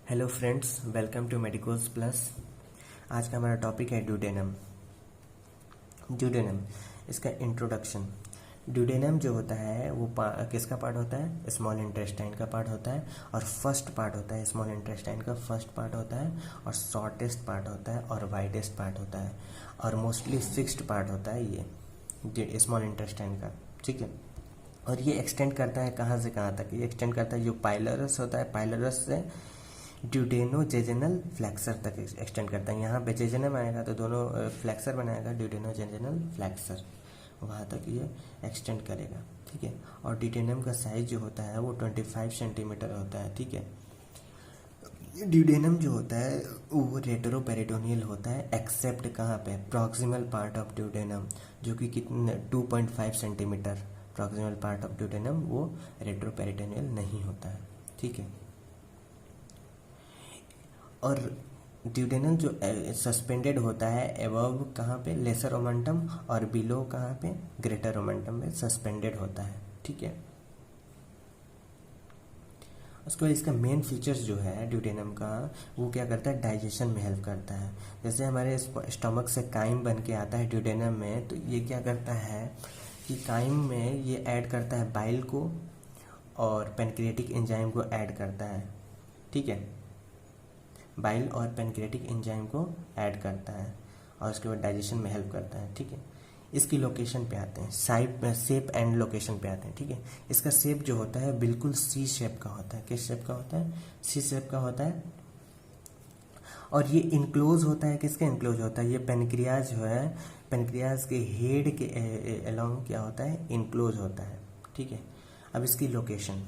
Hello friends, welcome to medicos plus. आज का हमारा टॉपिक है ड्यूडेनम। ड्यूडेनम, इसका इंट्रोडक्शन। ड्यूडेनम जो होता है वो किसका पार्ट होता है? स्मॉल इंटेस्टाइन का पार्ट होता है और फर्स्ट पार्ट होता है। स्मॉल इंटेस्टाइन का फर्स्ट पार्ट होता है और शॉर्टेस्ट पार्ट होता है और वाइडेस्ट पार्ट होता है और मोस्टली फिक्स्ड पार्ट होता है ये स्मॉल इंटेस्टाइन का। ठीक है, और ये एक्सटेंड करता है कहाँ से कहाँ तक? ये एक्सटेंड करता है जो पाइलरस होता है, पाइलरस से ड्यूडेनोजेजनल फ्लैक्सर तक एक्सटेंड करता है। यहाँ पे जेजनम आएगा तो दोनों फ्लैक्सर बनाएगा, ड्यूडेनोजेजनल फ्लैक्सर, वहाँ तक ये एक्सटेंड करेगा। ठीक है, और ड्यूडेनम का साइज जो होता है वो 25 सेंटीमीटर होता है। ठीक है, ड्यूडेनम जो होता है वो रेट्रोपेरिटोनियल होता है, एक्सेप्ट कहाँ पे? प्रॉक्सिमल पार्ट ऑफ ड्यूडेनम, जो कि कितने 2.5 centimetre. Proximal part of duodenum वो रेट्रोपेरिटोनियल नहीं होता है। ठीक है, और ड्यूडेनम जो सस्पेंडेड होता है एबव कहाँ पे? लेसर ओमेंटम, और बिलो कहाँ पे? ग्रेटर ओमेंटम में सस्पेंडेड होता है। ठीक है, उसके बाद इसका मेन फीचर्स जो है ड्यूडेनम का, वो क्या करता है? डाइजेशन में हेल्प करता है। जैसे हमारे स्टमक से काइम बन के आता है ड्यूडेनम में, तो ये क्या करता है कि काइम में ये ऐड करता है बाइल को और पेनक्रिएटिक एंजाइम को ऐड करता है। ठीक है, बाइल और पेनक्रिएटिक एंजाइम को ऐड करता है और उसके बाद डाइजेशन में हेल्प करता है। ठीक है, इसकी लोकेशन पे आते हैं, शेप एंड लोकेशन पे आते हैं। ठीक है, इसका शेप जो होता है बिल्कुल सी शेप का होता है। किस शेप का होता है? सी शेप का होता है। और ये इनक्लोज होता है, किसके इनक्लोज होता है? ये पेनक्रियाज जो है, पेनक्रियाज के हेड के अलोंग क्या होता है? इनक्लोज होता है। ठीक है, अब इसकी लोकेशन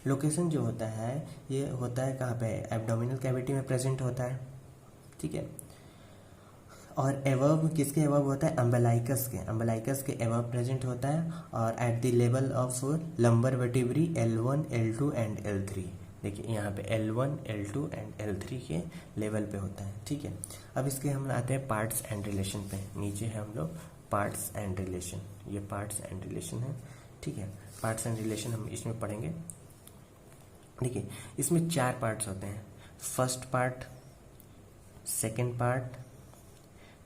लोकेशन जो होता है ये होता है कहाँ पे? एब्डोमिनल कैविटी में प्रेजेंट होता है। ठीक है, और एवब किसके एवब होता है? अम्बलाइकस के एवब प्रेजेंट होता है और at the level of lumbar vertebrae L1, L2 and L3। देखिए यहाँ पे L1, L2 एंड L3 के लेवल पे होता है। ठीक है, अब इसके हम आते हैं पार्ट्स एंड रिलेशन पे। नीचे है हम लोग पार्ट्स एंड रिलेशन, ये पार्ट्स एंड रिलेशन है। ठीक है, पार्ट्स एंड रिलेशन हम इसमें पढ़ेंगे। देखिए, इसमें 4 पार्ट्स होते हैं। First part, second part,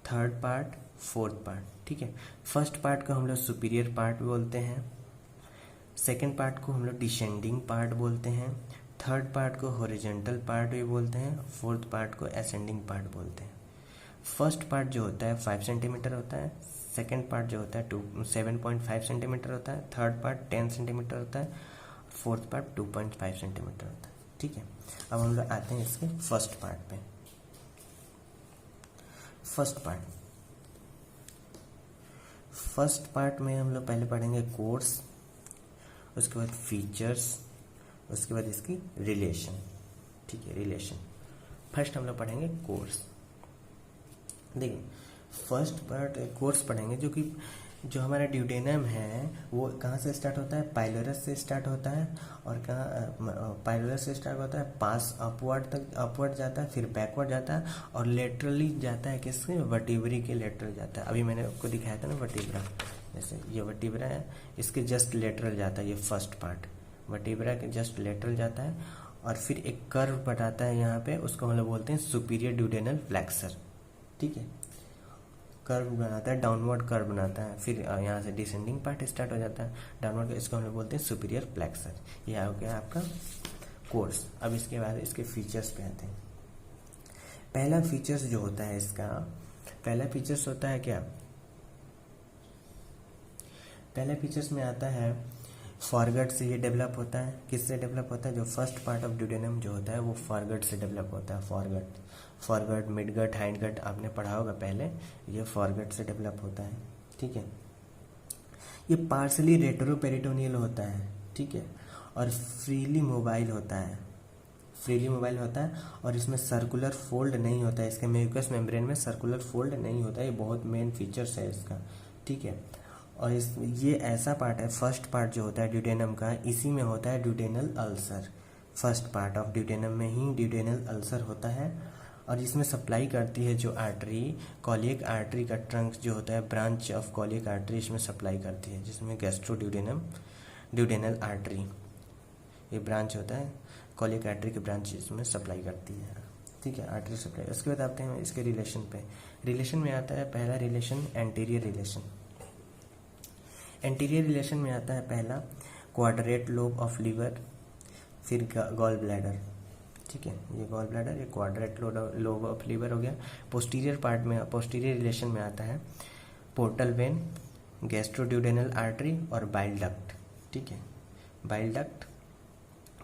third part, fourth part. ठीक है, फर्स्ट पार्ट को हम लोग सुपीरियर पार्ट बोलते हैं, सेकेंड पार्ट को हम लोग डिसेंडिंग पार्ट बोलते हैं, थर्ड पार्ट को हॉरिजॉन्टल पार्ट भी बोलते हैं, फोर्थ पार्ट को असेंडिंग पार्ट बोलते हैं। फर्स्ट पार्ट जो होता है 5 सेंटीमीटर होता है, सेकेंड पार्ट जो होता है 7.5 सेंटीमीटर होता है, थर्ड पार्ट 10 सेंटीमीटर होता है, फोर्थ पार्ट 2.5 सेंटीमीटर होता है। ठीक है, अब हम लोग आते हैं इसके फर्स्ट पार्ट पे। फर्स्ट पार्ट में हम लोग पहले पढ़ेंगे कोर्स, उसके बाद फीचर्स, उसके बाद इसकी रिलेशन। ठीक है, रिलेशन फर्स्ट हम लोग पढ़ेंगे कोर्स। देखिए, फर्स्ट पार्ट कोर्स पढ़ेंगे जो हमारा ड्यूडेनम है वो कहाँ से स्टार्ट होता है? पाइलोरस से स्टार्ट होता है, और कहाँ पाइलोरस से स्टार्ट होता है, पास अपवर्ड जाता है, फिर बैकवर्ड जाता है और लेटरली जाता है किसके? वर्टिब्री के लेटरल जाता है। अभी मैंने आपको दिखाया था ना वर्टिब्रा, जैसे ये वर्टिब्रा है, इसके जस्ट लेटरल जाता है ये फर्स्ट पार्ट, वर्टिब्रा के जस्ट लेटरल जाता है और फिर एक कर्व बनाता है यहाँ पे, उसको हम लोग बोलते हैं सुपीरियर ड्यूडेनल फ्लैक्सर। ठीक है, कर्व बनाता है, डाउनवर्ड कर्व बनाता है, फिर यहाँ से डिसेंडिंग पार्ट स्टार्ट हो जाता है डाउनवर्ड, इसको हम लोग बोलते हैं सुपीरियर फ्लैक्सर। ये हो गया आपका कोर्स। अब इसके बाद इसके फीचर्स पे आते हैं। पहला फीचर्स जो होता है इसका, पहला फीचर्स होता है क्या? पहला फीचर्स में आता है फॉरगट से ये डेवलप होता है। किससे डेवलप होता है? जो फर्स्ट पार्ट ऑफ ड्यूडेनम जो होता है वो फॉरगट से डेवलप होता है। फॉरगट, मिडगट, हाइंडगट आपने पढ़ा होगा पहले, ये फॉरगट से डेवलप होता है। ठीक है, ये पार्शली रेट्रोपेरिटोनियल होता है। ठीक है, और फ्रीली मोबाइल होता है और इसमें सर्कुलर फोल्ड नहीं होता है। इसके म्यूकस मेम्ब्रेन में सर्कुलर फोल्ड नहीं होता है। ये बहुत मेन फीचर्स है इसका। ठीक है, और ये ऐसा पार्ट है, फर्स्ट पार्ट जो होता है ड्यूडेनम का, इसी में होता है duodenal ulcer. First part of duodenum में ही ड्यूडेनल अल्सर होता है और इसमें सप्लाई करती है जो आर्टरी, कॉलिक आर्टरी का ट्रंक जो होता है, ब्रांच ऑफ कॉलिक आर्टरी इसमें सप्लाई करती है, जिसमें गैस्ट्रो ड्यूडेनल आर्टरी ये ब्रांच होता है। कॉलिक आर्टरी के ब्रांचेस में सप्लाई करती है, ठीक है, आर्टरी सप्लाई। उसके बाद आते हैं इसके रिलेशन पे। रिलेशन में आता है पहला relation anterior relation. Anterior relation में आता है पहला क्वाड्रेट लोब ऑफ लीवर, फिर गॉल ब्लैडर, ठीक है, ये गॉल ब्लैडर, ये क्वाड्रेट लोब ऑफ लीवर हो गया। पोस्टीरियर पार्ट में, पोस्टीरियर रिलेशन में आता है पोर्टल वेन, गैस्ट्रोड्यूडेनल आर्टरी और बाइल डक्ट, ठीक है, bile duct,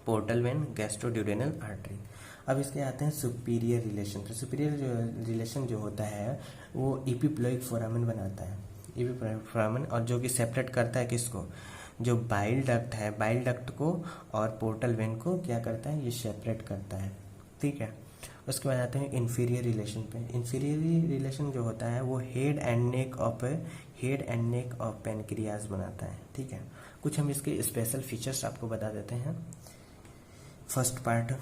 portal vein, gastroduodenal artery. अब इसके आते हैं सुपीरियर रिलेशन। तो सुपीरियर रिलेशन जो होता है वो इपिप्लोइक फोरामेन बनाता है, इपिप्लोइक फोरामेन, और जो कि सेपरेट करता है किसको, जो बाइल डक्ट है, बाइल डक्ट को और पोर्टल वेन को क्या करता है, ये सेपरेट करता है, ठीक है। उसके बाद आते हैं इंफीरियर रिलेशन पे। इंफीरियर रिलेशन जो होता है वो head and neck of pancreas बनाता है, ठीक है। कुछ हम इसके स्पेशल फीचर्स आपको बता देते हैं। फर्स्ट पार्ट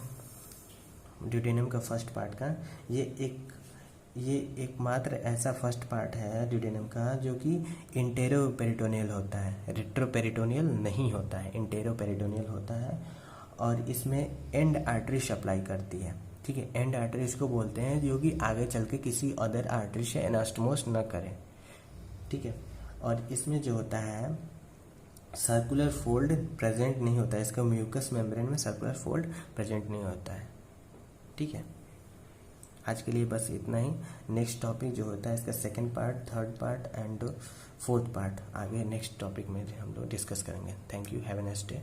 ड्यूडेनम का, फर्स्ट पार्ट का, ये एकमात्र ऐसा फर्स्ट पार्ट है ड्यूडेनम का जो कि इंटेरोपेरिटोनियल होता है, रेट्रोपेरिटोनियल नहीं होता है, इंटेरोपेरिटोनियल होता है, और इसमें एंड आर्टरी सप्लाई करती है, ठीक है। एंड आर्टरी इसको बोलते हैं जो कि आगे चल के किसी अदर आर्टरी से एनास्टोमोस न करे, ठीक है। और इसमें जो होता है सर्कुलर फोल्ड प्रेजेंट नहीं होता है, इसका म्यूकस मेम्ब्रेन में सर्कुलर फोल्ड प्रेजेंट नहीं होता है, ठीक है। आज के लिए बस इतना ही। नेक्स्ट टॉपिक जो होता है इसका second part, third part and fourth part आगे नेक्स्ट टॉपिक में हम लोग डिस्कस करेंगे। Thank you, have a nice day.